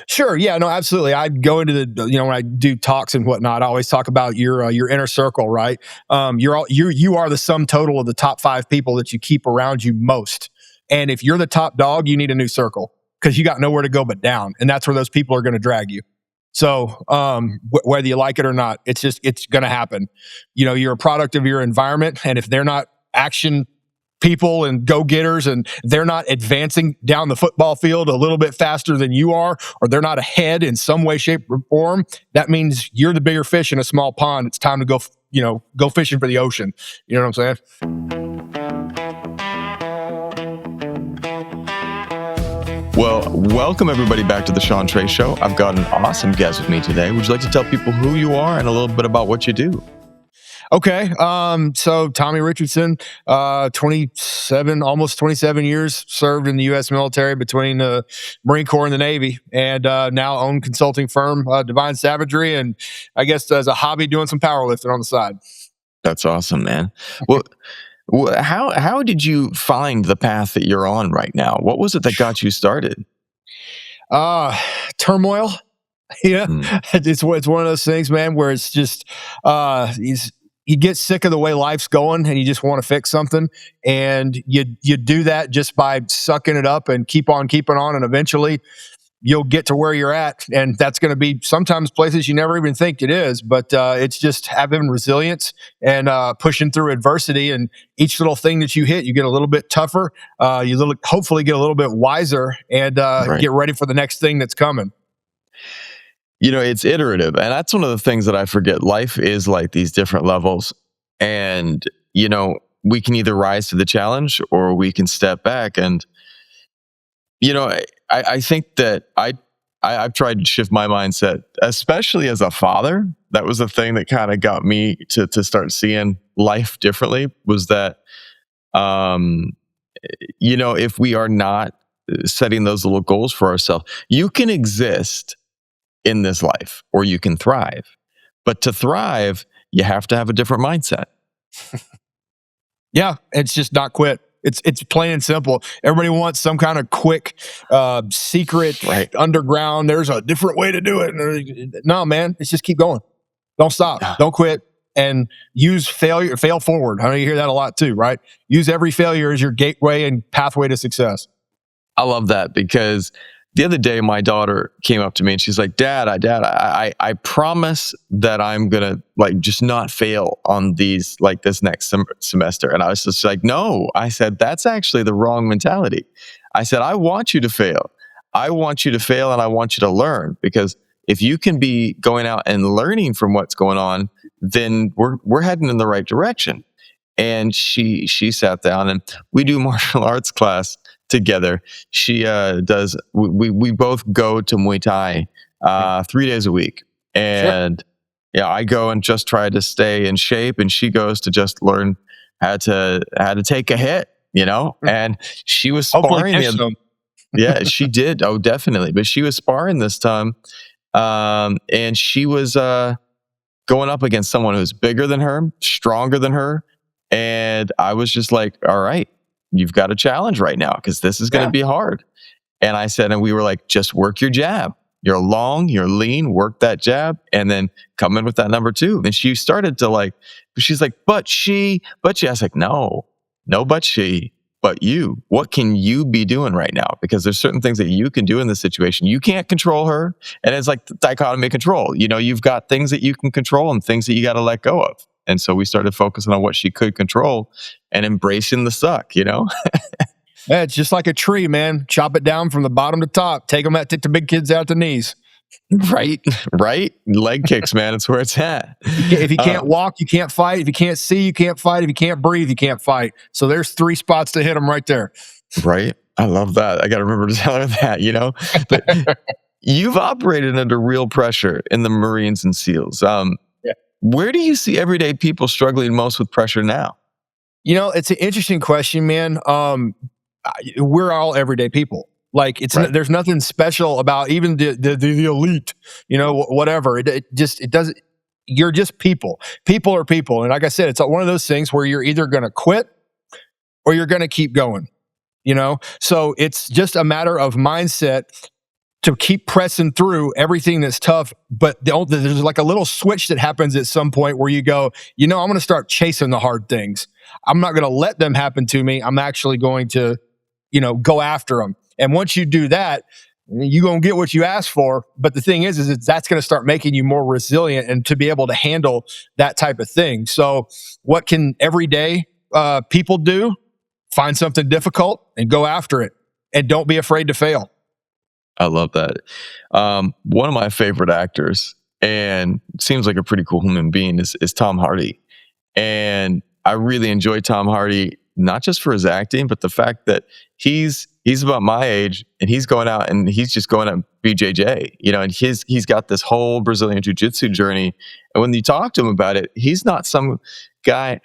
Sure. Yeah. No. Absolutely. I go into when I do talks and whatnot, I always talk about your inner circle, right? You are the sum total of the top five people that you keep around you most. And if you're the top dog, you need a new circle because you got nowhere to go but down, and that's where those people are going to drag you. So whether you like it or not, it's going to happen. You're a product of your environment, and if they're not action people and go-getters and they're not advancing down the football field a little bit faster than you are, or they're not ahead in some way, shape, or form, that means you're the bigger fish in a small pond. It's time to go fishing for the ocean. You know what I'm saying? Well, welcome everybody back to the Sean Trey Show. I've got an awesome guest with me today. Would you like to tell people who you are and a little bit about what you do? Okay. So Tommy Richardson, 27, almost 27 years served in the U.S. military between the Marine Corps and the Navy, and now own consulting firm, Divine Savagery, and I guess as a hobby doing some powerlifting on the side. That's awesome, man. Well, how did you find the path that you're on right now? What was it that got you started? Turmoil. Yeah. It's one of those things, man, where it's just, you get sick of the way life's going and you just want to fix something, and you do that just by sucking it up and keep on keeping on, and eventually you'll get to where you're at, and that's going to be sometimes places you never even think it is, but it's just having resilience and pushing through adversity, and each little thing that you hit, you get a little bit tougher, hopefully get a little bit wiser, and get ready for the next thing that's coming. It's iterative. And that's one of the things that I forget. Life is like these different levels. And, we can either rise to the challenge or we can step back. And, I think that I've tried to shift my mindset, especially as a father. That was the thing that kind of got me to start seeing life differently, was that, if we are not setting those little goals for ourselves, you can exist in this life, or you can thrive. But to thrive, you have to have a different mindset. Yeah, it's just not quit. It's plain and simple. Everybody wants some kind of quick, secret, underground. There's a different way to do it. No, man, it's just keep going. Don't stop. Don't quit. And use fail forward. I know you hear that a lot too, right? Use every failure as your gateway and pathway to success. I love that, because the other day, my daughter came up to me and she's like, Dad, I promise that I'm going to just not fail on these this next semester. And I was just like, no, I said, that's actually the wrong mentality. I said, I want you to fail. I want you to fail, and I want you to learn, because if you can be going out and learning from what's going on, then we're heading in the right direction. And she sat down, and we do martial arts class together. She does. We both go to Muay Thai 3 days a week, and I go and just try to stay in shape, and she goes to just learn how to take a hit, And she was sparring. Yeah, she did. Oh, definitely. But she was sparring this time, and she was going up against someone who's bigger than her, stronger than her, and I was just like, all right, you've got a challenge right now, because this is going to be hard. And I said, and we were like, just work your jab. You're long, you're lean, work that jab, and then come in with that number two. And she started to she's like, but she. I was like, no, but she, but you. What can you be doing right now? Because there's certain things that you can do in this situation. You can't control her. And it's like the dichotomy of control. You've got things that you can control and things that you got to let go of. And so we started focusing on what she could control and embracing the suck, Yeah, it's just like a tree, man. Chop it down from the bottom to top. Take the big kids out the knees. Right. Leg kicks, man. It's where it's at. If you can't walk, you can't fight. If you can't see, you can't fight. If you can't breathe, you can't fight. So there's 3 spots to hit them right there. Right. I love that. I got to remember to tell her that, But you've operated under real pressure in the Marines and SEALs. Where do you see everyday people struggling most with pressure now? It's an interesting question, man. We're all everyday people. There's nothing special about even the elite, whatever. It doesn't. You're just people. People are people, and like I said, it's one of those things where you're either going to quit or you're going to keep going. So it's just a matter of mindset to keep pressing through everything that's tough. But there's like a little switch that happens at some point where you go, I'm going to start chasing the hard things. I'm not going to let them happen to me. I'm actually going to, go after them. And once you do that, you're going to get what you ask for. But the thing is that's going to start making you more resilient and to be able to handle that type of thing. So what can everyday people do? Find something difficult and go after it. And don't be afraid to fail. I love that. One of my favorite actors, and seems like a pretty cool human being, is Tom Hardy. And I really enjoy Tom Hardy, not just for his acting, but the fact that he's about my age and he's going out and he's just going out BJJ, and he's got this whole Brazilian Jiu-Jitsu journey. And when you talk to him about it, he's not some guy.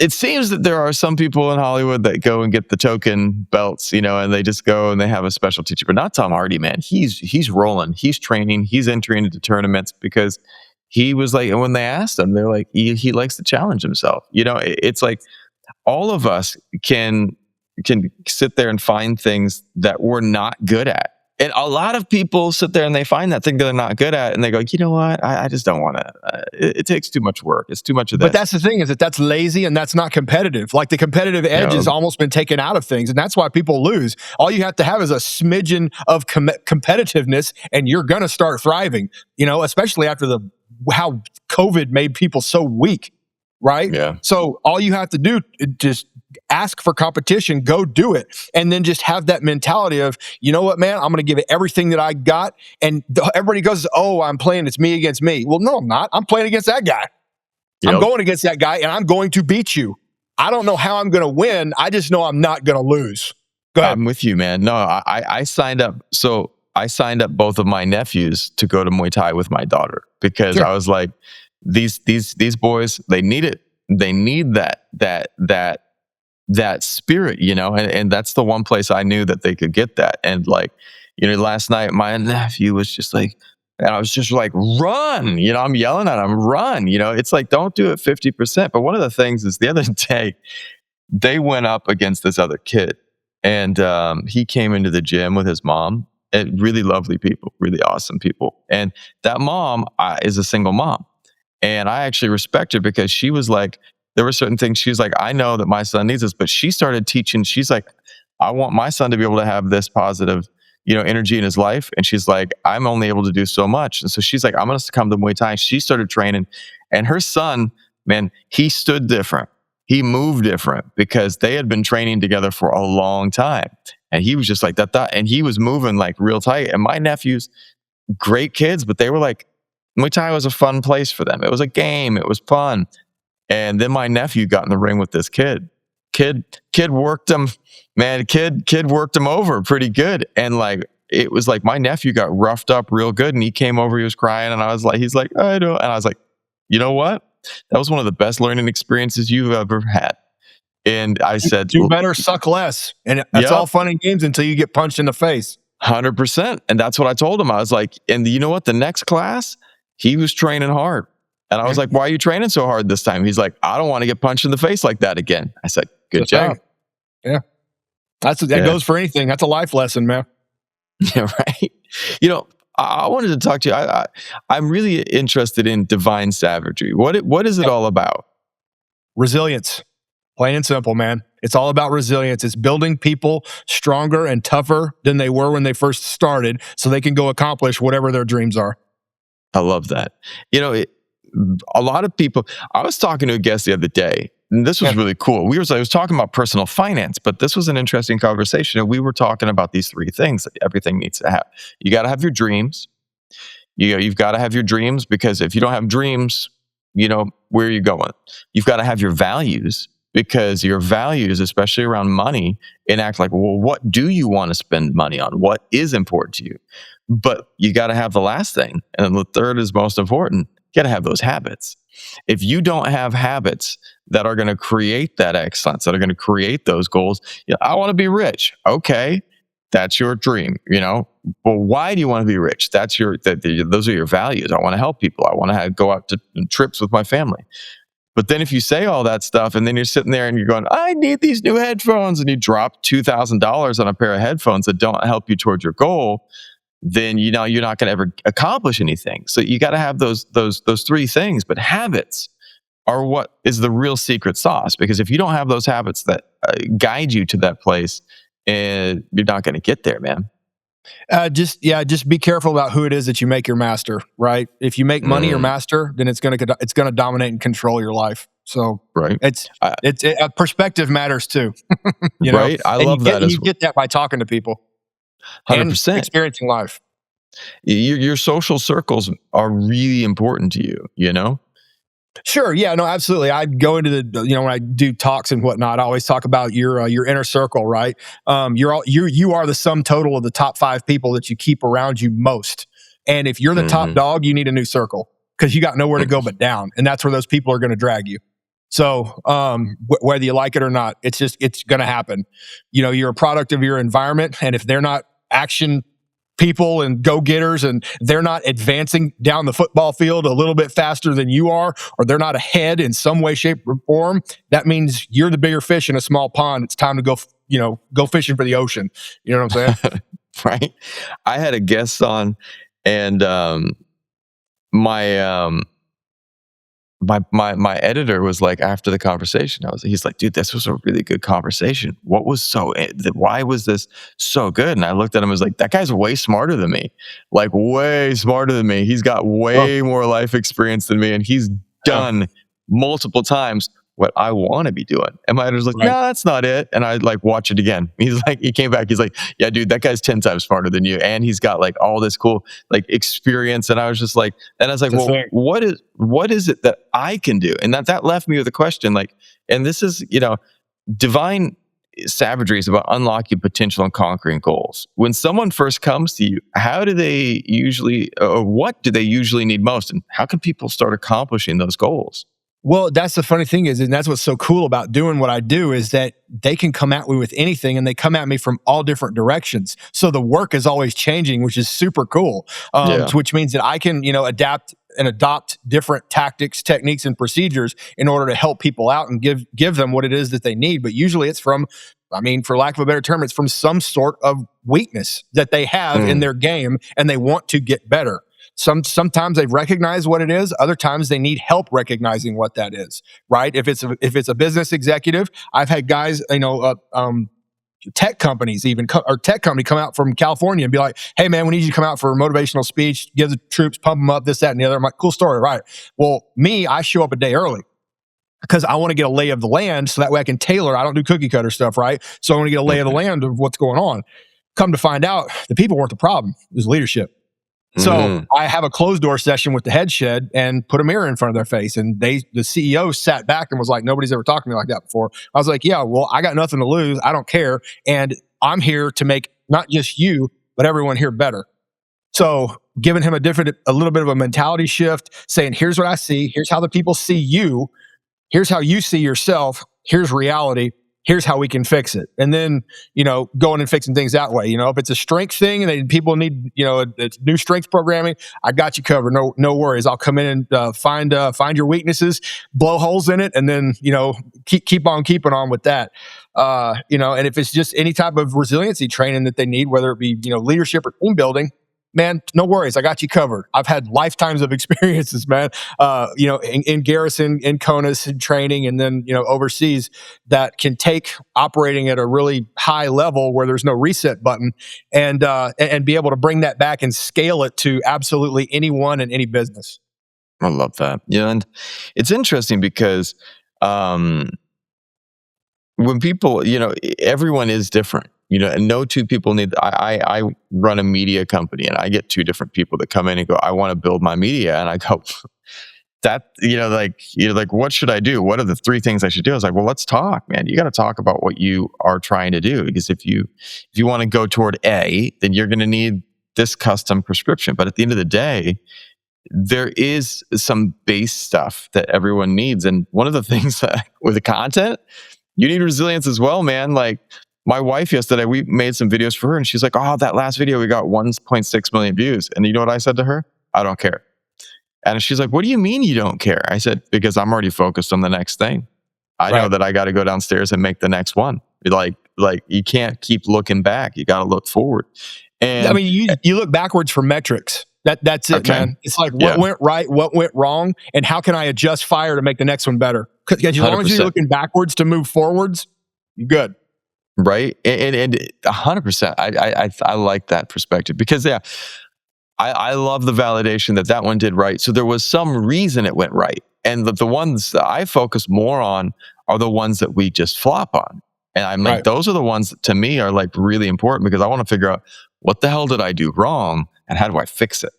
It seems that there are some people in Hollywood that go and get the token belts, and they just go and they have a special teacher, but not Tom Hardy, man. He's rolling, he's training, he's entering into tournaments because he was like, and when they asked him, they're like, he likes to challenge himself. It's like all of us can sit there and find things that we're not good at. And a lot of people sit there and they find that thing that they're not good at, and they go, you know what? I just don't want to. It takes too much work. It's too much of this. But that's the thing, is that's lazy and that's not competitive. Like the competitive edge has almost been taken out of things, and that's why people lose. All you have to have is a smidgen of competitiveness, and you're going to start thriving. Especially after how COVID made people so weak, right? Yeah. So all you have to do is just ask for competition, go do it. And then just have that mentality of, you know what, man, I'm going to give it everything that I got. And everybody goes, oh, I'm playing, it's me against me. Well, no, I'm not. I'm playing against that guy. Yep. I'm going against that guy and I'm going to beat you. I don't know how I'm going to win. I just know I'm not going to lose. Go ahead. I'm with you, man. No, I signed up. So I signed up both of my nephews to go to Muay Thai with my daughter because sure. I was like, these boys, they need it. They need that spirit, and that's the one place I knew that they could get that. And like, last night my nephew was just like, and I was just like, run, I'm yelling at him, run, it's like, don't do it 50%. But one of the things is the other day they went up against this other kid, and he came into the gym with his mom, and really lovely people, really awesome people. And that mom is a single mom. And I actually respect her because she was like, there were certain things she's like, I know that my son needs this, but she started teaching. She's like, I want my son to be able to have this positive, energy in his life. And she's like, I'm only able to do so much. And so she's like, I'm going to come to Muay Thai. She started training, and her son, man, he stood different. He moved different because they had been training together for a long time. And he was just like that, and he was moving like real tight. And my nephews, great kids, but they were like, Muay Thai was a fun place for them. It was a game. It was fun. And then my nephew got in the ring with this kid. Kid worked him, man. Kid worked him over pretty good. And like, it was like my nephew got roughed up real good, and he came over, he was crying, and he's like, I know. And I was like, you know what? That was one of the best learning experiences you've ever had. And I said, do better, suck less. And that's all fun and games until you get punched in the face. 100%. And that's what I told him. I was like, and you know what? The next class, he was training hard. And I was like, why are you training so hard this time? He's like, I don't want to get punched in the face like that again. I said, good job. Yeah. That goes for anything. That's a life lesson, man. Yeah, right. I wanted to talk to you. I'm really interested in Divine Savagery. What is it all about? Resilience. Plain and simple, man. It's all about resilience. It's building people stronger and tougher than they were when they first started so they can go accomplish whatever their dreams are. I love that. A lot of people, I was talking to a guest the other day, and this was really cool. I was talking about personal finance, but this was an interesting conversation. And we were talking about these three things that everything needs to have. You got to have your dreams. You've got to have your dreams, because if you don't have dreams, where are you going? You've got to have your values, because your values, especially around money, enact like, well, what do you want to spend money on? What is important to you? But you got to have the last thing. And then the third is most important. You got to have those habits. If you don't have habits that are going to create that excellence, that are going to create those goals, I want to be rich. Okay, that's your dream, But why do you want to be rich? Those are your values. I want to help people. I want to go out to trips with my family. But then if you say all that stuff, and then you're sitting there and you're going, I need these new headphones, and you drop $2,000 on a pair of headphones that don't help you towards your goal, then you're not going to ever accomplish anything. So you got to have those three things. But habits are what is the real secret sauce, because if you don't have those habits that guide you to that place, you're not going to get there, man. Just be careful about who it is that you make your master, right? If you make money your master, then it's gonna dominate and control your life. So right, perspective matters too, right. I love that you get that by talking to people 100%. and experiencing life. Your social circles are really important to you, you know? Sure. Yeah. No. Absolutely. I go into the when I do talks and whatnot, I always talk about your inner circle, right? You are the sum total of the top 5 people that you keep around you most. And if you're the top dog, you need a new circle because you got nowhere to go but down, and that's where those people are going to drag you. So whether you like it or not, it's going to happen. You're a product of your environment, and if they're not action people and go-getters and they're not advancing down the football field a little bit faster than you are, or they're not ahead in some way, shape, or form, that means you're the bigger fish in a small pond. It's time to go fishing for the ocean. You know what I'm saying? Right. I had a guest on, and my editor was like, after the conversation, he's like, dude, this was a really good conversation. Why was this so good? And I looked at him and was like, that guy's way smarter than me, like way smarter than me. He's got way more life experience than me, and he's done multiple times what I want to be doing. And my editor's like, no, that's not it. And I like watch it again. He came back. He's like, yeah, dude, that guy's 10 times smarter than you. And he's got like all this cool like experience. And I was just like, and I was like, well, what is it that I can do? And that left me with a question. Like, and this is, divine savagery is about unlocking potential and conquering goals. When someone first comes to you, how do they usually, or what do they usually need most? And how can people start accomplishing those goals? Well, that's the funny thing is, and that's what's so cool about doing what I do, is that they can come at me with anything, and they come at me from all different directions. So the work is always changing, which is super cool. Which means that I can, adapt and adopt different tactics, techniques, and procedures in order to help people out and give them what it is that they need. But usually it's from, for lack of a better term, it's from some sort of weakness that they have in their game, and they want to get better. Sometimes they recognize what it is. Other times they need help recognizing what that is. Right? If it's a business executive, I've had guys, tech companies tech company come out from California and be like, "Hey man, we need you to come out for a motivational speech, give the troops, pump them up, this, that, and the other." I'm like, "Cool story, right?" Well, I show up a day early because I want to get a lay of the land, so that way I can tailor. I don't do cookie cutter stuff, right? So I want to get a lay of the land of what's going on. Come to find out, the people weren't the problem; it was leadership. So I have a closed door session with the head shed and put a mirror in front of their face. And the CEO sat back and was like, nobody's ever talked to me like that before. I was like, yeah, well, I got nothing to lose. I don't care. And I'm here to make not just you, but everyone here better. So giving him a little bit of a mentality shift, saying, here's what I see. Here's how the people see you. Here's how you see yourself. Here's reality. Here's how we can fix it. And then, going and fixing things that way. If it's a strength thing and people need, it's new strength programming, I got you covered. No worries. I'll come in and find your weaknesses, blow holes in it, and then, keep on keeping on with that. And if it's just any type of resiliency training that they need, whether it be, leadership or team building, man, no worries. I got you covered. I've had lifetimes of experiences, man, in garrison, in CONUS, in training, and then, overseas, that can take operating at a really high level where there's no reset button and be able to bring that back and scale it to absolutely anyone and any business. I love that. Yeah. And it's interesting because when people, everyone is different. And no two people need. I run a media company, and I get two different people that come in and go, I want to build my media, and I go, that like what should I do? What are the 3 things I should do? I was like, well, let's talk, man. You got to talk about what you are trying to do, because if you want to go toward A, then you're going to need this custom prescription. But at the end of the day, there is some base stuff that everyone needs, and one of the things with the content, you need resilience as well, man. Like, my wife yesterday, we made some videos for her, and she's like, oh, that last video, we got 1.6 million views. And you know what I said to her? I don't care. And she's like, what do you mean you don't care? I said, because I'm already focused on the next thing. I know that I got to go downstairs and make the next one. Like you can't keep looking back. You got to look forward. I And mean, you look backwards for metrics. That's it, okay, man. It's like what yeah, went right, what went wrong, and how can I adjust fire to make the next one better? Because as long as you're 100%. looking backwards to move forwards, you're good. Right? And 100%. I like that perspective because yeah, I love the validation that that one did right. So there was some reason it went right. And the ones that I focus more on are the ones that we just flop on. And I'm like, Right. those are the ones that to me are like really important because I want to figure out what the hell did I do wrong and how do I fix it?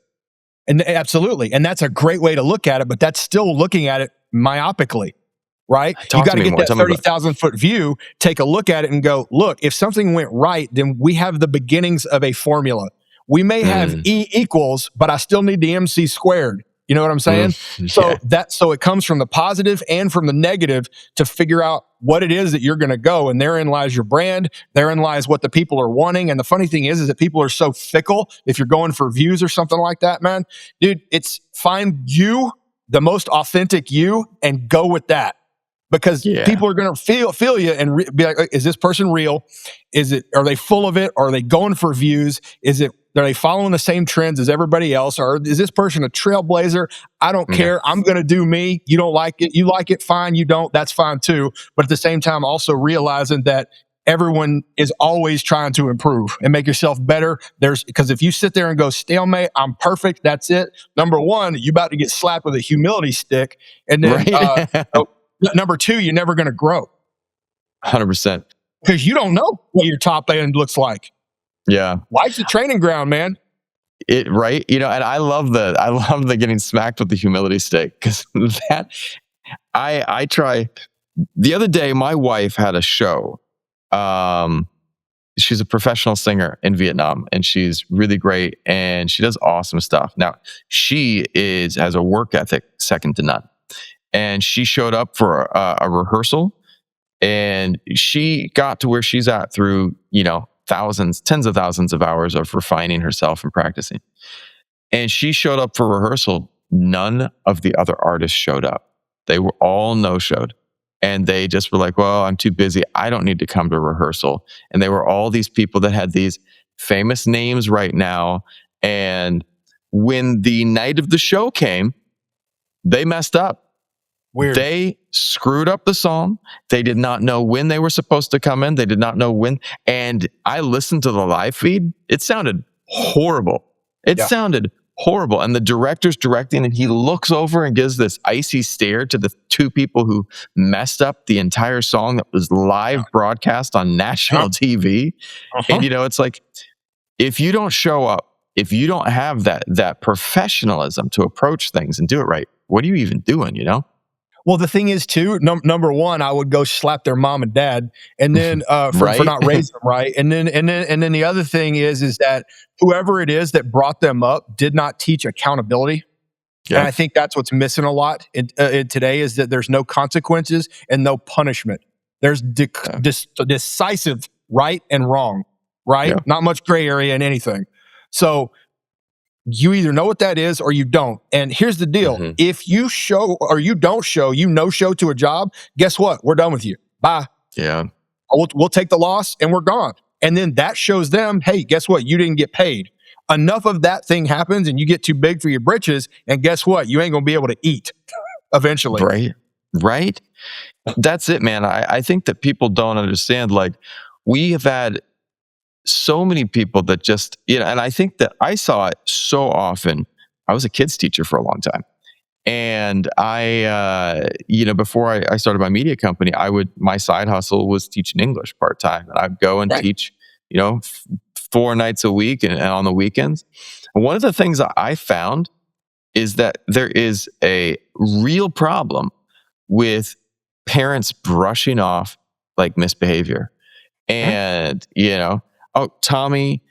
And absolutely. And that's a great way to look at it, but that's still looking at it myopically, right? You Talk got to to me get more. that Tell me about 30,000-foot view, take a look at it and go, look, if something went right, then we have the beginnings of a formula. We may it. have E equals, but I still need the MC squared. You know what I'm saying? Yeah. So it comes from the positive and from the negative to figure out what it is that you're going to go. And therein lies your brand. Therein lies what the people are wanting. And the funny thing is that people are so fickle. If you're going for views or something like that, man, dude, it's find you, the most authentic you, and go with that. Because Yeah. people are going to feel you and be like, is this person real? Are they full of it? Are they going for views? Are they following the same trends as everybody else? Or is this person a trailblazer? I don't Yeah. care. I'm going to do me. You don't like it. You like it. Fine. You don't. That's fine too. But at the same time, also realizing that everyone is always trying to improve and make yourself better. Because if you sit there and go stalemate, I'm perfect. That's it. Number one, you about to get slapped with a humility stick. And then, Right. number two, you're never going to grow 100%. because you don't know what your top end looks like. Yeah. Life's a training ground, man. Right. And I love the getting smacked with the humility stick because that I try. The other day, my wife had a show. She's a professional singer in Vietnam, and she's really great, and she does awesome stuff. Now, she has a work ethic second to none, and she showed up for a rehearsal, and she got to where she's at through thousands, tens of thousands of hours of refining herself and practicing. And she showed up for rehearsal. None of the other artists showed up. They were all no-showed. And they just were like, well, I'm too busy. I don't need to come to rehearsal. And they were all these people that had these famous names right now. And when the night of the show came, they messed up. Weird. They screwed up the song. They did not know when they were supposed to come in. They did not know when. And I listened to the live feed. It sounded horrible. It sounded horrible. And the director's directing, and he looks over and gives this icy stare to the two people who messed up the entire song that was live broadcast on national TV. And it's like, if you don't show up, if you don't have that professionalism to approach things and do it right, what are you even doing? Well, the thing is, too, number one, I would go slap their mom and dad, and then for Right? not raising them right, and then the other thing is that whoever it is that brought them up did not teach accountability, and I think that's what's missing a lot in today is that there's no consequences and no punishment. There's decisive right and wrong, right? Yeah. Not much gray area in anything. So you either know what that is or you don't. And here's the deal. If you show or you don't show, you no show to a job, guess what? We're done with you. Bye. Yeah. We'll take the loss and we're gone. And then that shows them, hey, guess what? You didn't get paid. Enough of that thing happens and you get too big for your britches. And guess what? You ain't going to be able to eat eventually. Right. That's it, man. I think that people don't understand. Like, we have had so many people that just, and I think that I saw it so often. I was a kids teacher for a long time. And I, before I started my media company, my side hustle was teaching English part-time. And I'd go and teach, 4 nights a week and on the weekends. And one of the things that I found is that there is a real problem with parents brushing off like misbehavior. And, oh, Tommy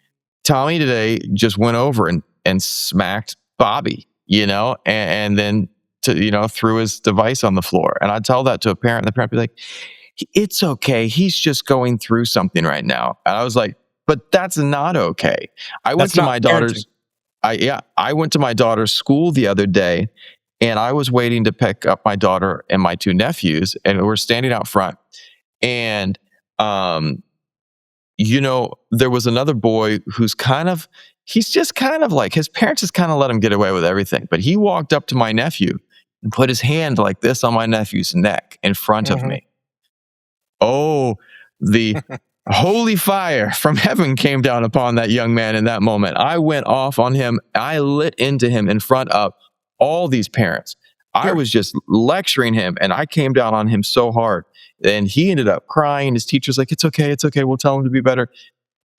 today just went over and smacked Bobby, and then threw his device on the floor. And I'd tell that to a parent, and the parent would be like, it's okay. He's just going through something right now. And I was like, but that's not okay. I went to my daughter's school the other day, and I was waiting to pick up my daughter and my 2 nephews, and we're standing out front. And there was another boy who's he's just kind of like, his parents just kind of let him get away with everything. But he walked up to my nephew and put his hand like this on my nephew's neck in front of me. Oh, the holy fire from heaven came down upon that young man in that moment. I went off on him. I lit into him in front of all these parents. I was just lecturing him, and I came down on him so hard. And he ended up crying. His teacher's like, it's okay. We'll tell him to be better.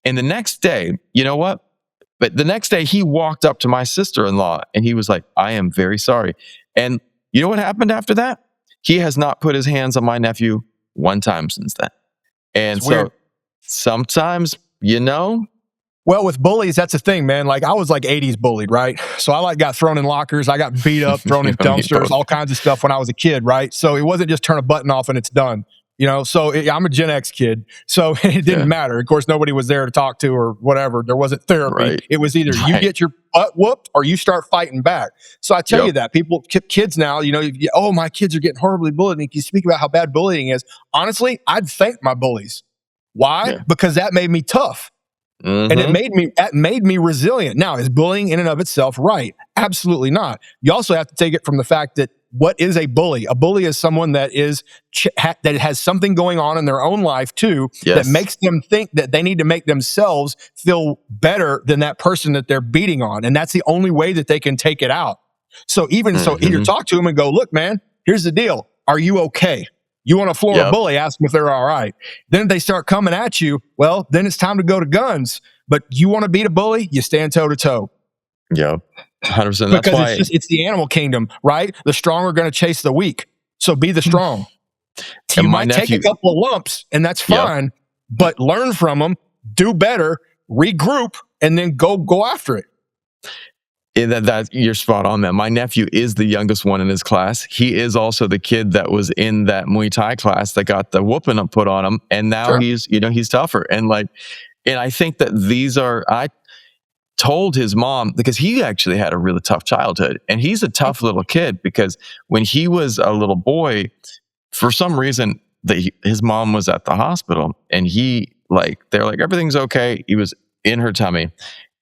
And the next day, you know what? But the next day, he walked up to my sister-in-law, and he was like, I am very sorry. And you know what happened after that? He has not put his hands on my nephew one time since then. And so weird. Sometimes, Well, with bullies, that's the thing, man. Like, I was like 80s bullied, right? So I got thrown in lockers. I got beat up, thrown in dumpsters, all kinds of stuff when I was a kid, right? So it wasn't just turn a button off and it's done. So I'm a Gen X kid. So it didn't matter. Of course, nobody was there to talk to or whatever. There wasn't therapy. Right. It was either you get your butt whooped or you start fighting back. So I tell you that kids now, oh, my kids are getting horribly bullied. And you speak about how bad bullying is. Honestly, I'd thank my bullies. Why? Yeah. Because that made me tough. And that made me resilient. Now, is bullying in and of itself right? Absolutely not. You also have to take it from the fact that what is a bully? A bully is someone that that has something going on in their own life too, that makes them think that they need to make themselves feel better than that person that they're beating on. And that's the only way that they can take it out. So either talk to them and go, look, man, here's the deal. Are you okay? You want to floor a bully, ask them if they're all right. Then they start coming at you. Well, then it's time to go to guns. But you want to beat a bully, you stand toe to toe. Yep, 100%. Because that's why it's the animal kingdom, right? The strong are going to chase the weak. So be the strong. You might take a couple of lumps, and that's fine. But learn from them, do better, regroup, and then go after it. That you're spot on, man. My nephew is the youngest one in his class. He is also the kid that was in that Muay Thai class that got the whooping put on him, and now he's tougher. And I think that I told his mom, because he actually had a really tough childhood, and he's a tough little kid, because when he was a little boy, for some reason, his mom was at the hospital, and they're like, everything's okay. He was in her tummy.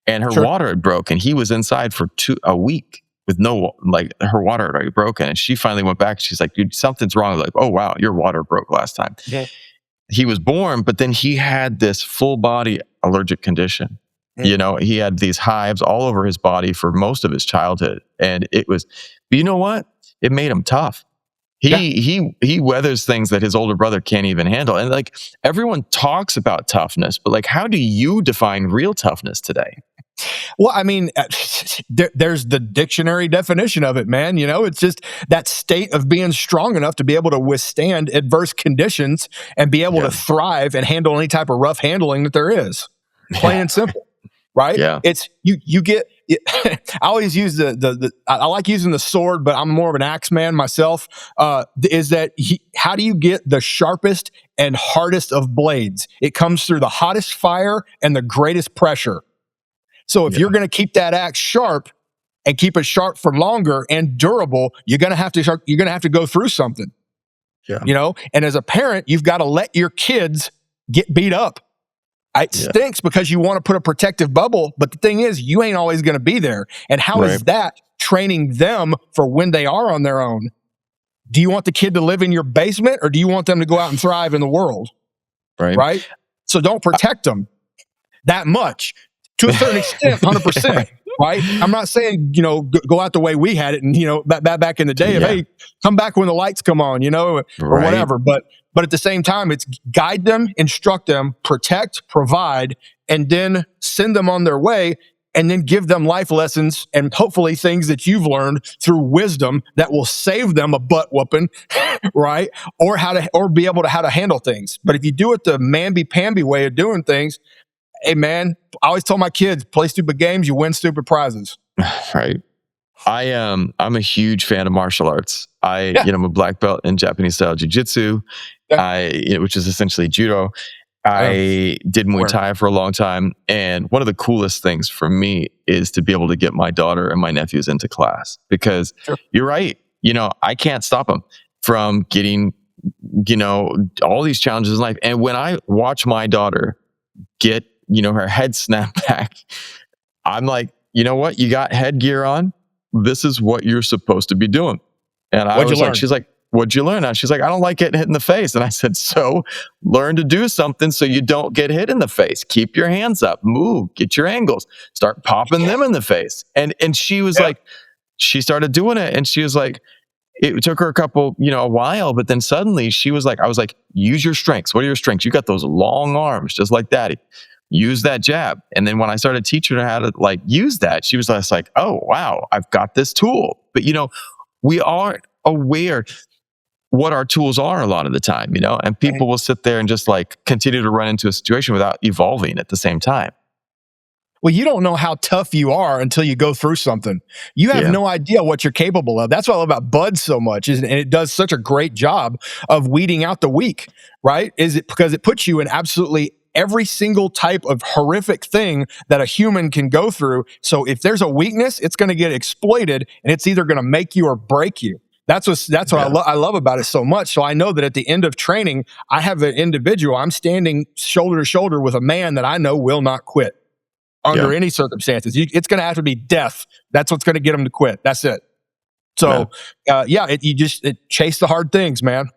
And her water had broken. He was inside for a week with her water had already broken. And she finally went back. She's like, dude, something's wrong. Like, oh, wow, your water broke last time. Yeah. He was born, but then he had this full body allergic condition. Mm. He had these hives all over his body for most of his childhood. And but you know what? It made him tough. He weathers things that his older brother can't even handle. And everyone talks about toughness, but how do you define real toughness today? Well, I mean, there's the dictionary definition of it, man. It's just that state of being strong enough to be able to withstand adverse conditions and be able to thrive and handle any type of rough handling that there is. Plain and simple, right? Yeah. It's you get. I always use I like using the sword, but I'm more of an axe man myself. Is that how do you get the sharpest and hardest of blades? It comes through the hottest fire and the greatest pressure. So if you're going to keep that axe sharp and keep it sharp for longer and durable, you're going to have to go through something. Yeah. And as a parent, you've got to let your kids get beat up. It stinks because you want to put a protective bubble, but the thing is, you ain't always going to be there. And how is that training them for when they are on their own? Do you want the kid to live in your basement, or do you want them to go out and thrive in the world? Right? So don't protect them that much. To a certain extent, 100%, right? I'm not saying, go out the way we had it and, back in the day of, hey, come back when the lights come on, or whatever. But at the same time, it's guide them, instruct them, protect, provide, and then send them on their way, and then give them life lessons and hopefully things that you've learned through wisdom that will save them a butt whooping, right? Or be able to how to handle things. But if you do it the mamby-pamby way of doing things, hey, man, I always tell my kids, play stupid games, you win stupid prizes. Right. I'm a huge fan of martial arts. I'm a black belt in Japanese style jiu-jitsu, which is essentially judo. I did Muay Thai for a long time. And one of the coolest things for me is to be able to get my daughter and my nephews into class, because you're right. I can't stop them from getting, all these challenges in life. And when I watch my daughter get, her head snapped back. I'm like, you know what? You got headgear on. This is what you're supposed to be doing. And I What'd you was like, learn? she's like, what'd you learn? And she's like, I don't like getting hit in the face. And I said, so learn to do something so you don't get hit in the face. Keep your hands up, move, get your angles, start popping them in the face. And she was like, she started doing it, and she was like, it took her a while, but then suddenly she was like, I was like, use your strengths. What are your strengths? You got those long arms, just like daddy. Use that jab. And then when I started teaching her how to like use that, she was just like, oh, wow, I've got this tool. But, we aren't aware what our tools are a lot of the time, and people will sit there and just like continue to run into a situation without evolving at the same time. Well, you don't know how tough you are until you go through something. You have no idea what you're capable of. That's what I love about Bud so much, and it does such a great job of weeding out the weak, right? Is it because it puts you in absolutely every single type of horrific thing that a human can go through. So if there's a weakness, it's going to get exploited, and it's either going to make you or break you. That's what I love about it so much. So I know that at the end of training, I have an individual. I'm standing shoulder to shoulder with a man that I know will not quit under any circumstances. It's going to have to be death. That's what's going to get them to quit. That's it. So, you chase the hard things, man.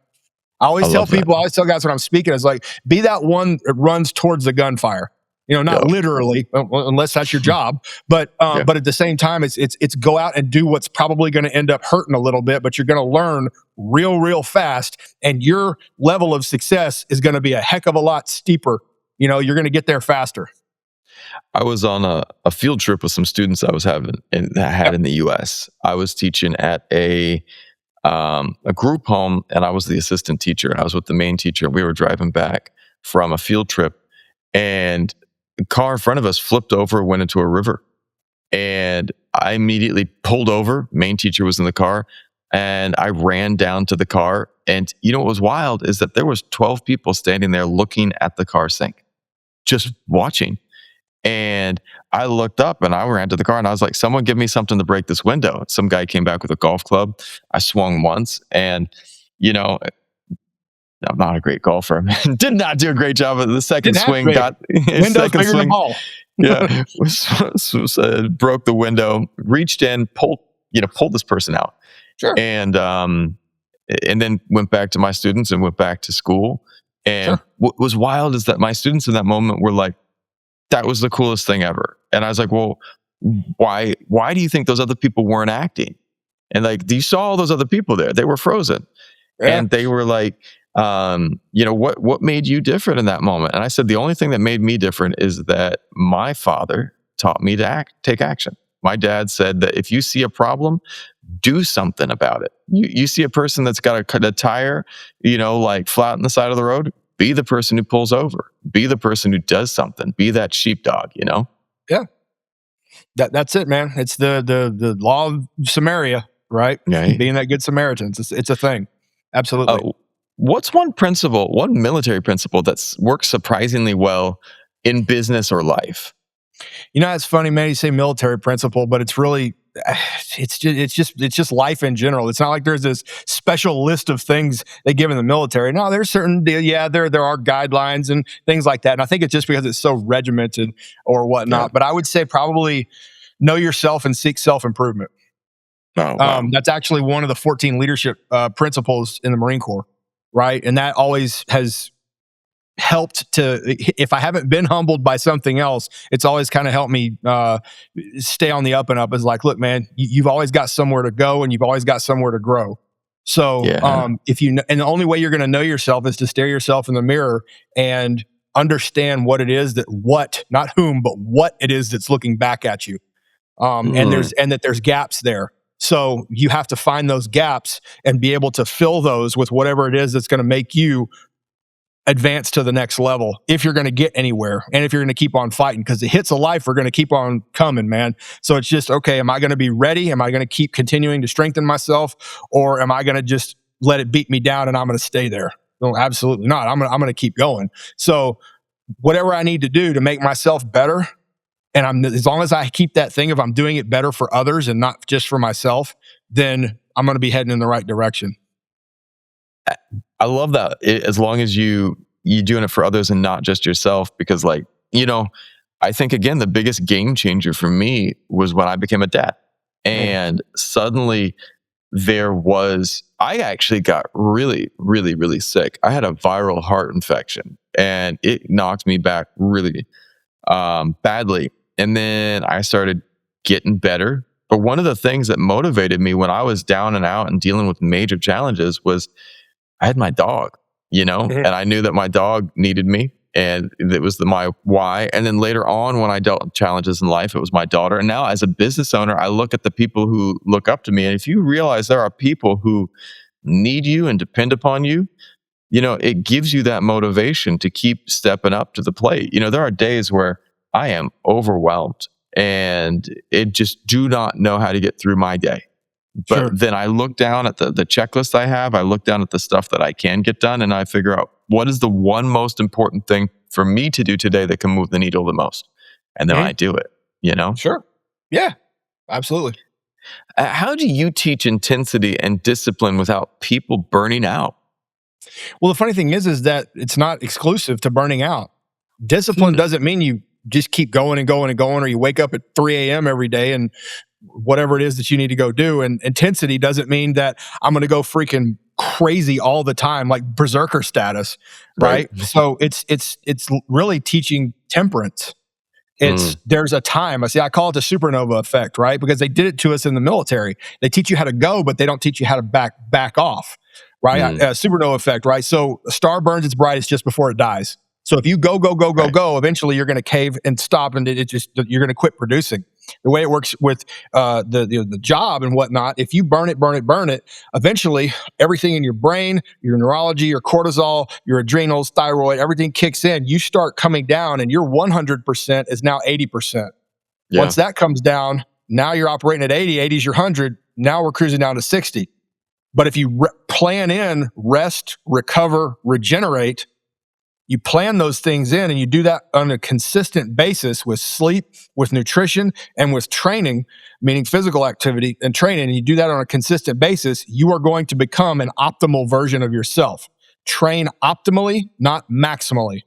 I always tell guys when I'm speaking, it's like, be that one that runs towards the gunfire. Not literally, unless that's your job, but at the same time, it's go out and do what's probably going to end up hurting a little bit, but you're going to learn real fast, and your level of success is going to be a heck of a lot steeper. You're going to get there faster. I was on a field trip with some students I was having in the US. I was teaching at a group home, and I was the assistant teacher, and I was with the main teacher. We were driving back from a field trip, and the car in front of us flipped over, went into a river. And I immediately pulled over. Main teacher was in the car, and I ran down to the car. And what was wild is that there was 12 people standing there looking at the car sink, just watching. And I looked up and I ran to the car and I was like, someone give me something to break this window. Some guy came back with a golf club. I swung once, and, I'm not a great golfer. Did not do a great job of the second swing. Got windows bigger than ball. Broke the window, reached in, pulled this person out. Sure. And then went back to my students and went back to school. And what was wild is that my students in that moment were like, that was the coolest thing ever. And I was like, well, why do you think those other people weren't acting? And like, you saw all those other people there, they were frozen. And they were like, what made you different in that moment? And I said, the only thing that made me different is that my father taught me to take action. My dad said that if you see a problem, do something about it. You see a person that's got a tire, like flat on the side of the road, be the person who pulls over. Be the person who does something. Be that sheepdog, Yeah. That's it, man. It's the law of Samaria, right? Yeah. Being that good Samaritan. It's a thing. Absolutely. What's one military principle that's works surprisingly well in business or life? It's funny, man, you say military principle, but it's really, it's just life in general. It's not like there's this special list of things they give in the military. No, there's certain, there are guidelines and things like that. And I think it's just because it's so regimented or whatnot. Yeah. But I would say probably know yourself and seek self-improvement. Oh, wow. That's actually one of the 14 leadership principles in the Marine Corps, right? And that always has helped to, if I haven't been humbled by something else, it's always kind of helped me stay on the up and up. Is like, look, man, you've always got somewhere to go and you've always got somewhere to grow. So and the only way you're going to know yourself is to stare yourself in the mirror and understand what it is not whom, but what it is that's looking back at you. And that there's gaps there. So you have to find those gaps and be able to fill those with whatever it is that's going to make you advance to the next level if you're going to get anywhere and if you're going to keep on fighting, because the hits of life are going to keep on coming, man. So it's just, okay, am I going to be ready? Am I going to keep continuing to strengthen myself, or am I going to just let it beat me down and I'm going to stay there? No, absolutely not. I'm going to keep going. So whatever I need to do to make myself better, and as long as I keep that thing, if I'm doing it better for others and not just for myself, then I'm going to be heading in the right direction. I love that. As long as you you doing it for others and not just yourself. Because like, I think again, the biggest game changer for me was when I became a dad. And suddenly I actually got really, really, really sick. I had a viral heart infection and it knocked me back really badly. And then I started getting better. But one of the things that motivated me when I was down and out and dealing with major challenges was I had my dog, and I knew that my dog needed me. And it was my why. And then later on, when I dealt with challenges in life, it was my daughter. And now as a business owner, I look at the people who look up to me. And if you realize there are people who need you and depend upon you, it gives you that motivation to keep stepping up to the plate. There are days where I am overwhelmed and it just do not know how to get through my day. But then I look down at the checklist I have, I look down at the stuff that I can get done, and I figure out what is the one most important thing for me to do today that can move the needle the most. And then I do it, Sure. Yeah, absolutely. How do you teach intensity and discipline without people burning out? Well, the funny thing is that it's not exclusive to burning out. Discipline doesn't mean you just keep going and going and going, or you wake up at 3 a.m. every day and whatever it is that you need to go do. And intensity doesn't mean that I'm going to go freaking crazy all the time, like berserker status, right? So it's really teaching temperance. There's a time. I call it the supernova effect, right? Because they did it to us in the military. They teach you how to go, but they don't teach you how to back off, right? Supernova effect, right? So a star burns its brightest just before it dies. So if you go, eventually you're going to cave and stop, and you're going to quit producing. The way it works with the job and whatnot, if you burn it, eventually everything in your brain, your neurology, your cortisol, your adrenals, thyroid, everything kicks in. You start coming down, and your 100% is now 80%. Yeah. Once that comes down, now you're operating at 80. 80 is your 100. Now we're cruising down to 60. But if you plan in rest, recover, regenerate, you plan those things in, and you do that on a consistent basis with sleep, with nutrition, and with training, meaning physical activity and training, and you do that on a consistent basis, you are going to become an optimal version of yourself. Train optimally, not maximally,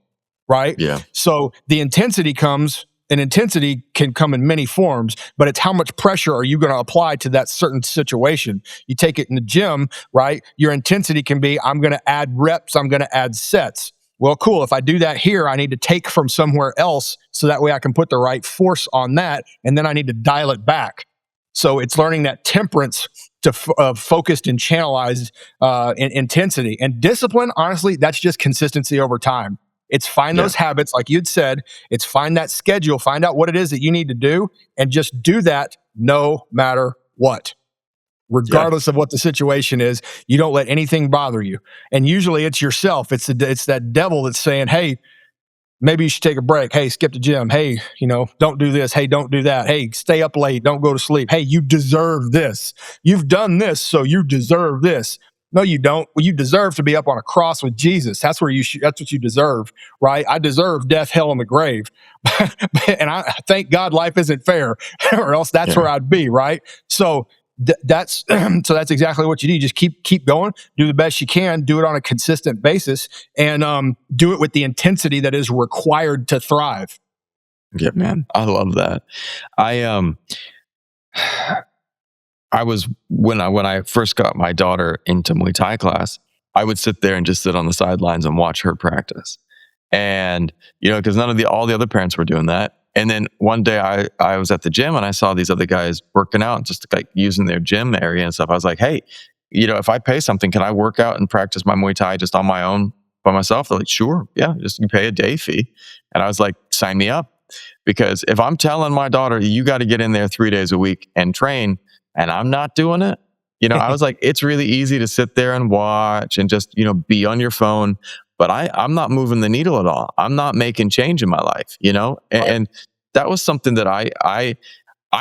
right? Yeah. So the intensity comes, and intensity can come in many forms, but it's how much pressure are you going to apply to that certain situation. You take it in the gym, right? Your intensity can be, I'm going to add reps, I'm going to add sets. Well, cool. If I do that here, I need to take from somewhere else so that way I can put the right force on that, and then I need to dial it back. So it's learning that temperance to focused and channelized intensity. And discipline, honestly, that's just consistency over time. It's find those habits, like you'd said. It's find that schedule, find out what it is that you need to do, and just do that no matter what. Regardless of what the situation is, you don't let anything bother you. And usually it's yourself. It's that devil that's saying, hey, maybe you should take a break. Hey, skip the gym. Hey, don't do this. Hey, don't do that. Hey, stay up late. Don't go to sleep. Hey, you deserve this. You've done this, so you deserve this. No, you don't. Well, you deserve to be up on a cross with Jesus. That's where that's what you deserve, right? I deserve death, hell, and the grave. And I thank God life isn't fair, or else that's where I'd be, right? So that's exactly what you do. Just keep going, do the best you can, do it on a consistent basis, and do it with the intensity that is required to thrive. Yeah, man, I love that. I was when I first got my daughter into Muay Thai class, I would sit there and just sit on the sidelines and watch her practice, and because all the other parents were doing that. And then one day I was at the gym and I saw these other guys working out, just like using their gym area and stuff. I was like, hey, if I pay something, can I work out and practice my Muay Thai just on my own by myself? They're like, sure. Yeah. Just you pay a day fee. And I was like, sign me up. Because if I'm telling my daughter, you got to get in there 3 days a week and train, and I'm not doing it, I was like, it's really easy to sit there and watch and just, be on your phone. But I'm not moving the needle at all. I'm not making change in my life, and that was something that I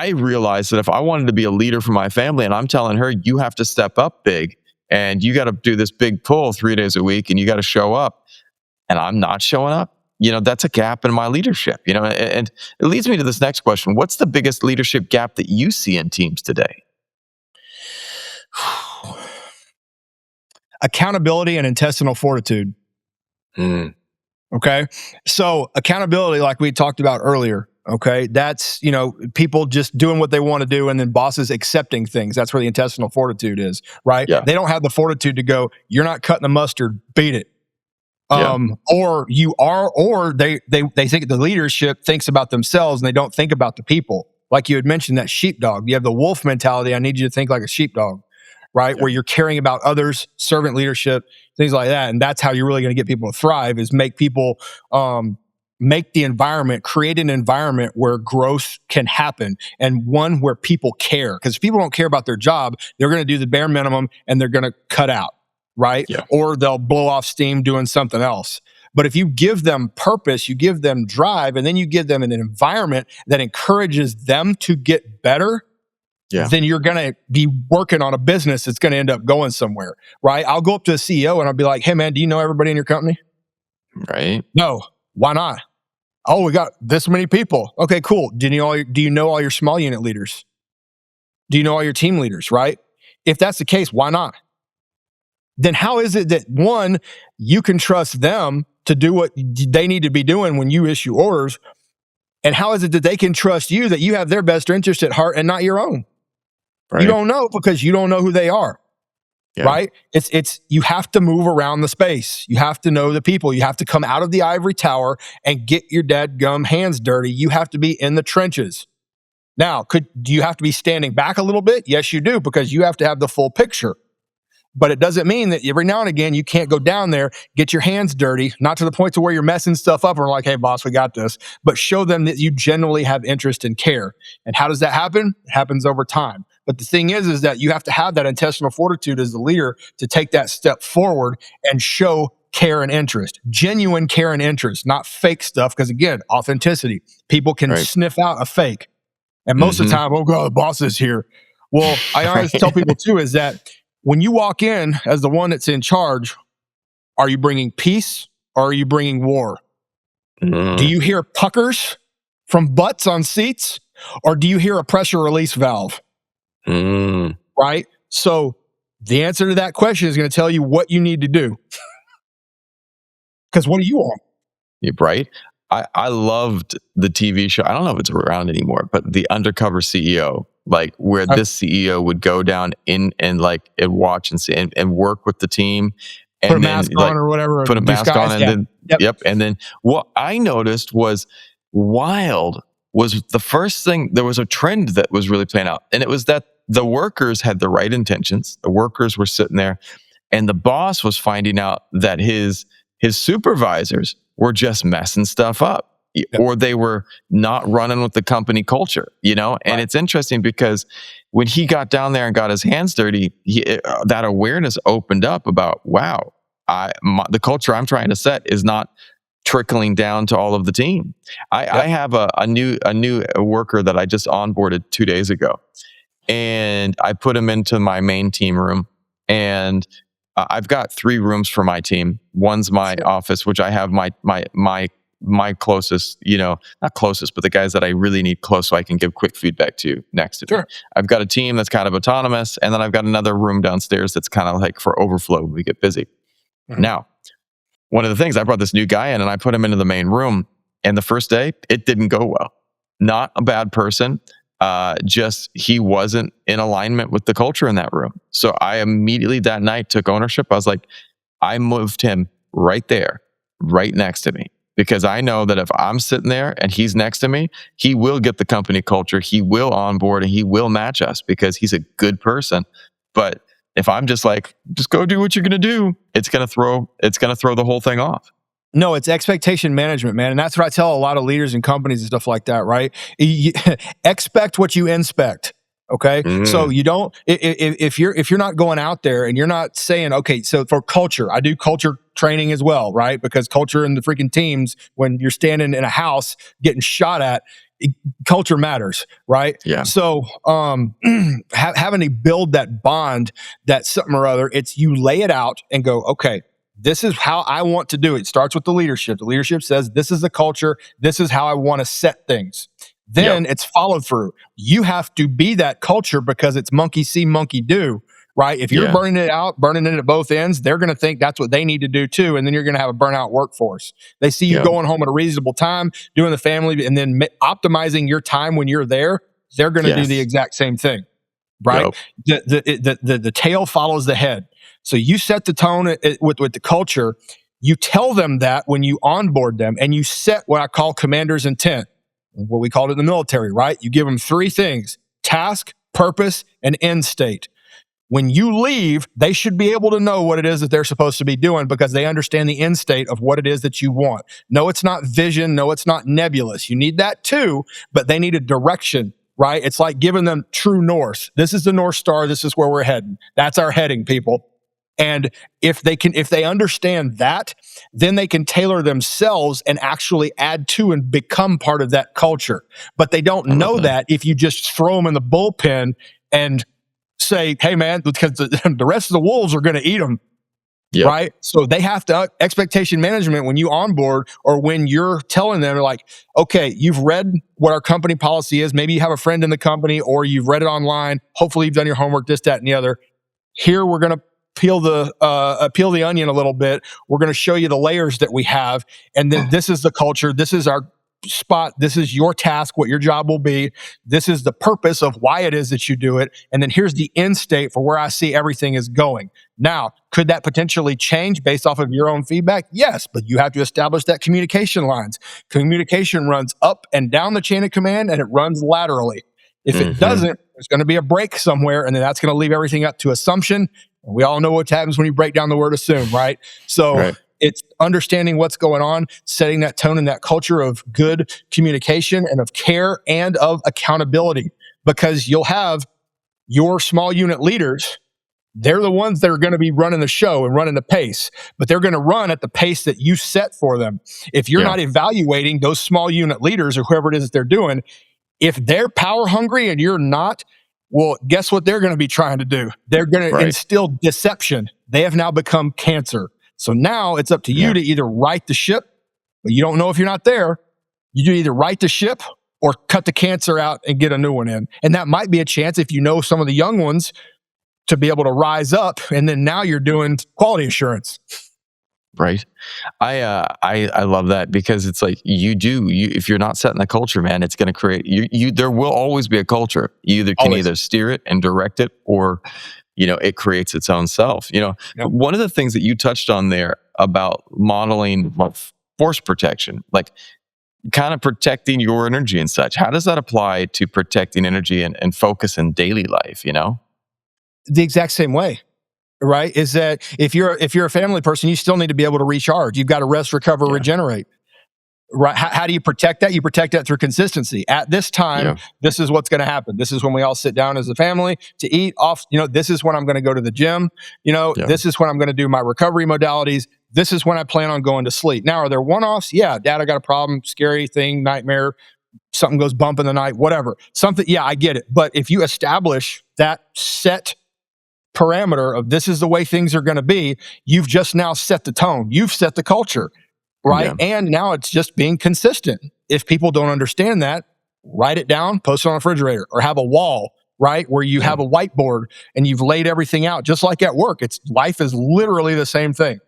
realized that if I wanted to be a leader for my family, and I'm telling her, you have to step up big and you got to do this big pull 3 days a week and you got to show up, and I'm not showing up, that's a gap in my leadership, and it leads me to this next question. What's the biggest leadership gap that you see in teams today? Accountability and intestinal fortitude. Okay. So accountability, like we talked about earlier. Okay. That's, people just doing what they want to do and then bosses accepting things. That's where the intestinal fortitude is, right? Yeah. They don't have the fortitude to go, you're not cutting the mustard, beat it. Yeah. Or you are, or they think the leadership thinks about themselves and they don't think about the people. Like you had mentioned, that sheepdog. You have the wolf mentality. I need you to think like a sheepdog, right? Yeah. Where you're caring about others, servant leadership, things like that. And that's how you're really going to get people to thrive, is make people, make the environment, create an environment where growth can happen, and one where people care. Because if people don't care about their job, they're going to do the bare minimum and they're going to cut out, right? Yeah. Or they'll blow off steam doing something else. But if you give them purpose, you give them drive, and then you give them an environment that encourages them to get better, then you're going to be working on a business that's going to end up going somewhere, right? I'll go up to a CEO and I'll be like, hey, man, do you know everybody in your company? Right. No. Why not? Oh, we got this many people. Okay, cool. Do you know all your small unit leaders? Do you know all your team leaders, right? If that's the case, why not? Then how is it that, one, you can trust them to do what they need to be doing when you issue orders? And how is it that they can trust you, that you have their best interest at heart and not your own? Right. You don't know, because you don't know who they are. Yeah. Right? It's you have to move around the space. You have to know the people. You have to come out of the ivory tower and get your dadgum hands dirty. You have to be in the trenches. Now, do you have to be standing back a little bit? Yes, you do, because you have to have the full picture. But it doesn't mean that every now and again you can't go down there, get your hands dirty, not to the point to where you're messing stuff up and we're like, hey, boss, we got this. But show them that you genuinely have interest and care. And how does that happen? It happens over time. But the thing is that you have to have that intestinal fortitude as the leader to take that step forward and show care and interest, genuine care and interest, not fake stuff. Because again, authenticity, people can sniff out a fake. And most of the time, oh God, the boss is here. Well, I always tell people too, is that when you walk in as the one that's in charge, are you bringing peace or are you bringing war? Do you hear puckers from butts on seats, or do you hear a pressure release valve? Right? So the answer to that question is going to tell you what you need to do. Because what do you want? You're right. I loved the TV show. I don't know if it's around anymore, but The Undercover CEO, like where this CEO would go down in and watch and see and work with the team. And put a mask on or whatever. Put a mask on and then, And then what I noticed was the first thing, there was a trend that was really playing out. And it was that the workers had the right intentions. The workers were sitting there, and the boss was finding out that his supervisors were just messing stuff up, or they were not running with the company culture, And it's interesting because when he got down there and got his hands dirty, that awareness opened up about, wow, the culture I'm trying to set is not trickling down to all of the team. I have a new worker that I just onboarded 2 days ago, and I put him into my main team room, and I've got 3 rooms for my team. One's my office, which I have my closest, not closest, but the guys that I really need close so I can give quick feedback to next to me. I've got a team that's kind of autonomous, and then I've got another room downstairs that's kind of like for overflow when we get busy. Now, one of the things, I brought this new guy in and I put him into the main room, and the first day it didn't go well. Not a bad person. Just he wasn't in alignment with the culture in that room. So I immediately that night took ownership. I was like, I moved him right there, right next to me, because I know that if I'm sitting there and he's next to me, he will get the company culture. He will onboard and he will match us because he's a good person. But if I'm just like, just go do what you're going to do, it's going to throw the whole thing off. No, it's expectation management, man. And that's what I tell a lot of leaders and companies and stuff like that, right? Expect what you inspect. Okay. So you don't, if you're not going out there and you're not saying, okay, so for culture, I do culture training as well, right? Because culture in the freaking teams, when you're standing in a house getting shot at, culture matters, right? Yeah. So having to build that bond, that something or other, it's you lay it out and go, okay, this is how I want to do it. It starts with the leadership. The leadership says, this is the culture. This is how I want to set things. Then it's followed through. You have to be that culture because it's monkey see, monkey do. right? If you're Yeah. burning it at both ends, they're going to think that's what they need to do too. And then you're going to have a burnout workforce. They see you Yeah. going home at a reasonable time, doing the family, and then optimizing your time when you're there. They're going to do the exact same thing, right? Yep. The tail follows the head. So you set the tone with the culture. You tell them that when you onboard them, and you set what I call commander's intent, what we called it in the military, right? You give them 3 things: task, purpose, and end state. When you leave, they should be able to know what it is that they're supposed to be doing, because they understand the end state of what it is that you want. No, it's not vision. No, it's not nebulous. You need that too, but they need a direction, right? It's like giving them true north. This is the North Star. This is where we're heading. That's our heading, people. And if they understand that, then they can tailor themselves and actually add to and become part of that culture. But they don't know that if you just throw them in the bullpen and say, hey man, because the rest of the wolves are going to eat them. Yep. Right? So they have to expectation management when you onboard, or when you're telling them, like, okay, you've read what our company policy is. Maybe you have a friend in the company, or you've read it online. Hopefully you've done your homework, this, that, and the other. Here, we're going to peel the onion a little bit. We're going to show you the layers that we have. And then this is the culture. This is our spot. This is your task, what your job will be. This is the purpose of why it is that you do it. And then here's the end state for where I see everything is going. Now, could that potentially change based off of your own feedback? Yes, but you have to establish that communication lines. Communication runs up and down the chain of command, and it runs laterally. If it doesn't, there's going to be a break somewhere, and then that's going to leave everything up to assumption. And we all know what happens when you break down the word assume, right? So it's understanding what's going on, setting that tone and that culture of good communication and of care and of accountability, because you'll have your small unit leaders. They're the ones that are going to be running the show and running the pace, but they're going to run at the pace that you set for them. If you're not evaluating those small unit leaders, or whoever it is that they're doing, if they're power hungry and you're not, well, guess what they're going to be trying to do? They're going to instill deception. They have now become cancer. So now it's up to you to either right the ship, but you don't know if you're not there. You do either right the ship or cut the cancer out and get a new one in. And that might be a chance, if you know some of the young ones, to be able to rise up. And then now you're doing quality assurance. Right. I love that, because it's like if you're not setting the culture, man, it's going to create there will always be a culture. You can either steer it and direct it, or it creates its own self. One of the things that you touched on there about modeling force protection, like kind of protecting your energy and such, how does that apply to protecting energy and focus in daily life? The exact same way. Right? Is that if you're a family person, you still need to be able to recharge. You've got to rest, recover, regenerate. Right? How do you protect that? You protect that through consistency. At this time, this is what's going to happen. This is when we all sit down as a family to eat off. This is when I'm going to go to the gym. This is when I'm going to do my recovery modalities. This is when I plan on going to sleep. Now, are there one-offs? Yeah, Dad, I got a problem, scary thing, nightmare, something goes bump in the night, whatever. Something, yeah, I get it. But if you establish that set parameter of this is the way things are going to be, you've just now set the tone. You've set the culture, right? And now it's just being consistent. If people don't understand that, write it down, post it on a refrigerator, or have a wall, right? Where you have a whiteboard and you've laid everything out, just like at work. Life is literally the same thing.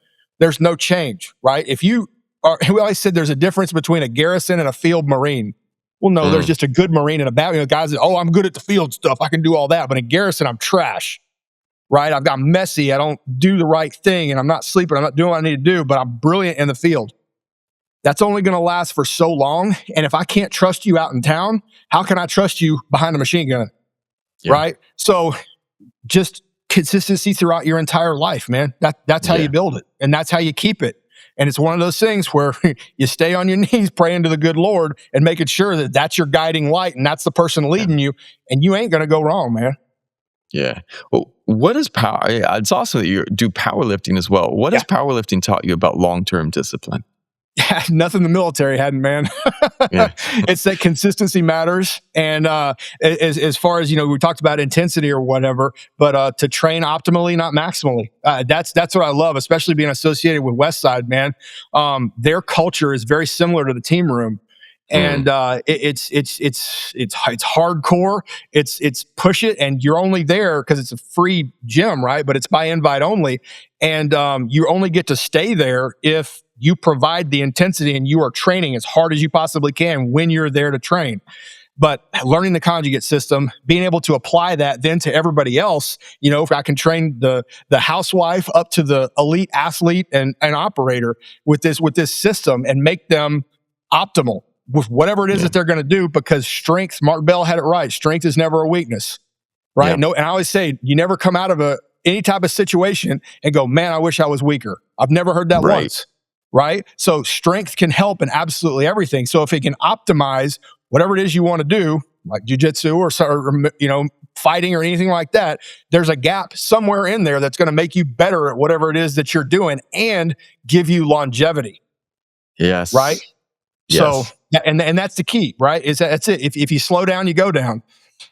There's no change, right? We always said there's a difference between a garrison and a field Marine. Well, no, there's just a good Marine and a bad, guys that, I'm good at the field stuff. I can do all that. But in garrison, I'm trash. Right? I've got messy. I don't do the right thing, and I'm not sleeping. I'm not doing what I need to do, but I'm brilliant in the field. That's only going to last for so long. And if I can't trust you out in town, how can I trust you behind a machine gun? Right? So just consistency throughout your entire life, man. That's how you build it, and that's how you keep it. And it's one of those things where you stay on your knees praying to the good Lord and making sure that that's your guiding light, and that's the person leading you, and you ain't going to go wrong, man. Yeah. Well, what is power? It's also that you do powerlifting as well. What has powerlifting taught you about long-term discipline? Nothing the military hadn't, man. It's that consistency matters. And as far as, we talked about intensity or whatever, but to train optimally, not maximally. That's what I love, especially being associated with Westside, man. Their culture is very similar to the team room. And it's hardcore. It's push it, and you're only there because it's a free gym, right? But it's by invite only, and you only get to stay there if you provide the intensity and you are training as hard as you possibly can when you're there to train. But learning the conjugate system, being able to apply that then to everybody else, if I can train the housewife up to the elite athlete and operator with this system and make them optimal with whatever it is that they're going to do, because strength, Mark Bell had it right. Strength is never a weakness, right? Yeah. No, and I always say you never come out of any type of situation and go, man, I wish I was weaker. I've never heard that once, right? So strength can help in absolutely everything. So if it can optimize whatever it is you want to do, like jujitsu or fighting or anything like that, there's a gap somewhere in there that's going to make you better at whatever it is that you're doing and give you longevity. Yes. Right. Yes. So, and that's the key, right? That's it. If you slow down, you go down.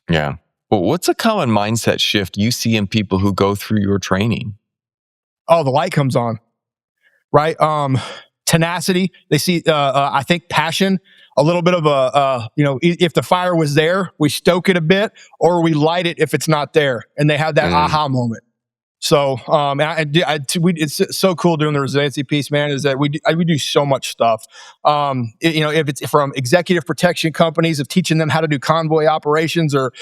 Yeah. Well, what's a common mindset shift you see in people who go through your training? Oh, the light comes on, right? Tenacity. They see, I think, passion. A little bit of if the fire was there, we stoke it a bit, or we light it if it's not there, and they have that aha moment. So, it's so cool doing the resiliency piece, man, is that we do so much stuff. If it's from executive protection companies of teaching them how to do convoy operations, or,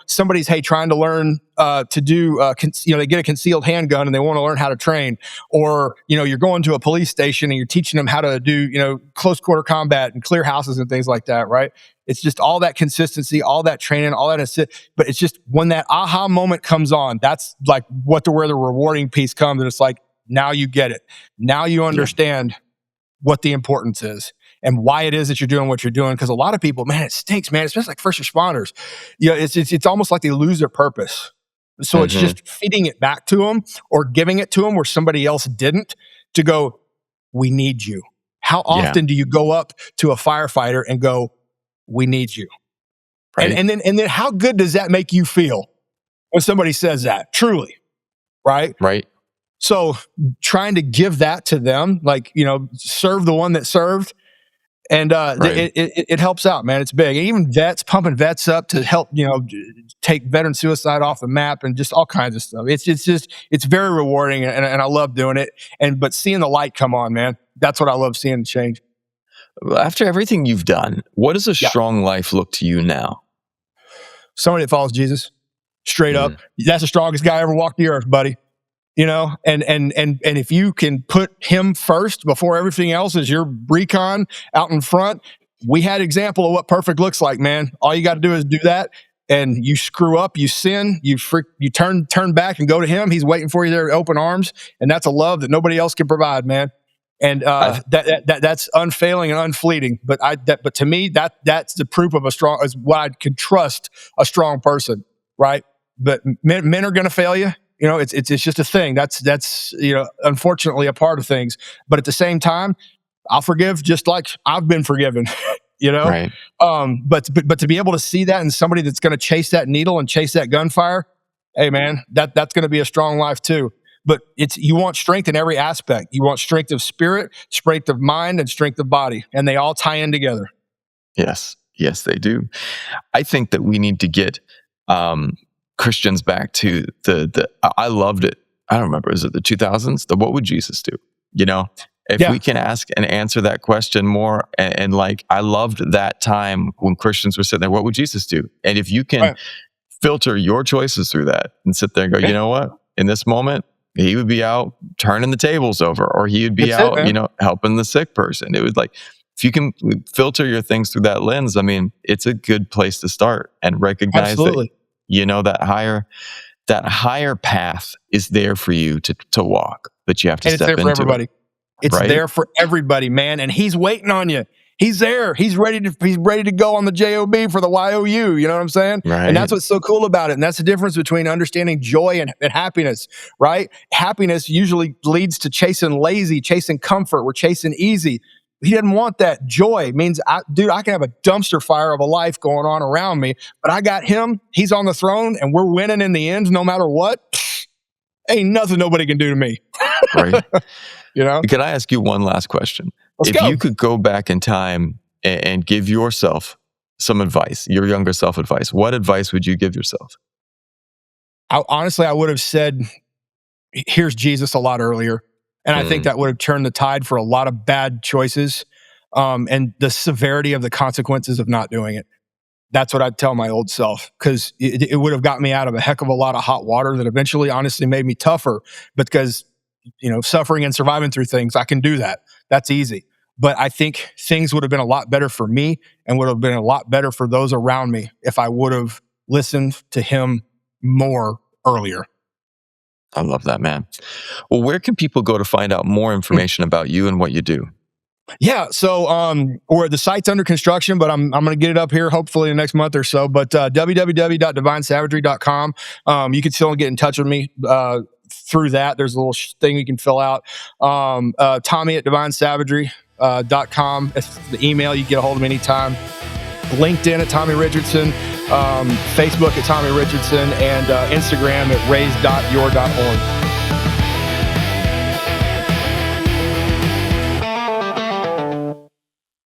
somebody's, trying to learn to do, they get a concealed handgun and they want to learn how to train, or, you're going to a police station and you're teaching them how to do, close quarter combat and clear houses and things like that, right? It's just all that consistency, all that training, all that. But it's just when that aha moment comes on, that's like where the rewarding piece comes. And it's like, now you get it. Now you understand what the importance is and why it is that you're doing what you're doing. Because a lot of people, man, it stinks, man. Especially like first responders. It's almost like they lose their purpose. So it's just feeding it back to them or giving it to them where somebody else didn't, to go, we need you. How often do you go up to a firefighter and go, we need you? Right. And then how good does that make you feel when somebody says that? Truly. Right. So trying to give that to them, like, serve the one that served. And it helps out, man. It's big. And even vets, pumping vets up to help, take veteran suicide off the map and just all kinds of stuff. It's very rewarding, and I love doing it. But seeing the light come on, man, that's what I love seeing change. After everything you've done, what does a strong life look to you now? Somebody that follows Jesus, straight up. That's the strongest guy ever walked the earth, buddy. And if you can put him first before everything else as your recon out in front, we had example of what perfect looks like, man. All you got to do is do that, and you screw up, you sin, you turn back and go to him. He's waiting for you there with open arms, and that's a love that nobody else can provide, man. And that's unfailing and unfleeting. But to me, that's the proof of is what I could trust a strong person, right? But men are going to fail you. It's just a thing. That's unfortunately a part of things. But at the same time, I'll forgive just like I've been forgiven. Right. But to be able to see that in somebody that's going to chase that needle and chase that gunfire, hey man, that's going to be a strong life too. But you want strength in every aspect. You want strength of spirit, strength of mind, and strength of body, and they all tie in together. Yes, they do. I think that we need to get Christians back to the. I loved it. I don't remember. Is it the 2000s? What would Jesus do? If we can ask and answer that question more, and like, I loved that time when Christians were sitting there. What would Jesus do? And if you can filter your choices through that and sit there and go, you know what? In this moment, he would be out turning the tables over, or he would be out, helping the sick person. It was like, if you can filter your things through that lens, I mean, it's a good place to start and recognize that, that higher path is there for you to walk, but you have to step into it. It's there for everybody. It's there for everybody, man. And he's waiting on you. He's there. He's ready to go on the JOB for the YOU. You know what I'm saying? Right. And that's what's so cool about it. And that's the difference between understanding joy and happiness, right? Happiness usually leads to chasing lazy, chasing comfort. We're chasing easy. He doesn't want that. Joy means, I can have a dumpster fire of a life going on around me, but I got him. He's on the throne, and we're winning in the end, no matter what. Ain't nothing nobody can do to me. Right. Can I ask you one last question? Let's go. You could go back in time and give yourself some advice, your younger self advice, what advice would you give yourself? Honestly, I would have said, here's Jesus a lot earlier. And I think that would have turned the tide for a lot of bad choices, and the severity of the consequences of not doing it. That's what I'd tell my old self, because it would have got me out of a heck of a lot of hot water that eventually honestly made me tougher, because, suffering and surviving through things, I can do that. That's easy. But I think things would have been a lot better for me and would have been a lot better for those around me if I would have listened to him more earlier. I love that, man. Well, where can people go to find out more information about you and what you do? Yeah, so or the site's under construction, but I'm going to get it up here hopefully in the next month or so. But www.divinesavagery.com. You can still get in touch with me through that. There's a little thing you can fill out. Tommy at divinesavagery.com. That's the email. You can get a hold of me anytime. LinkedIn at Tommy Richardson, Facebook at Tommy Richardson, and Instagram at raise.your.org.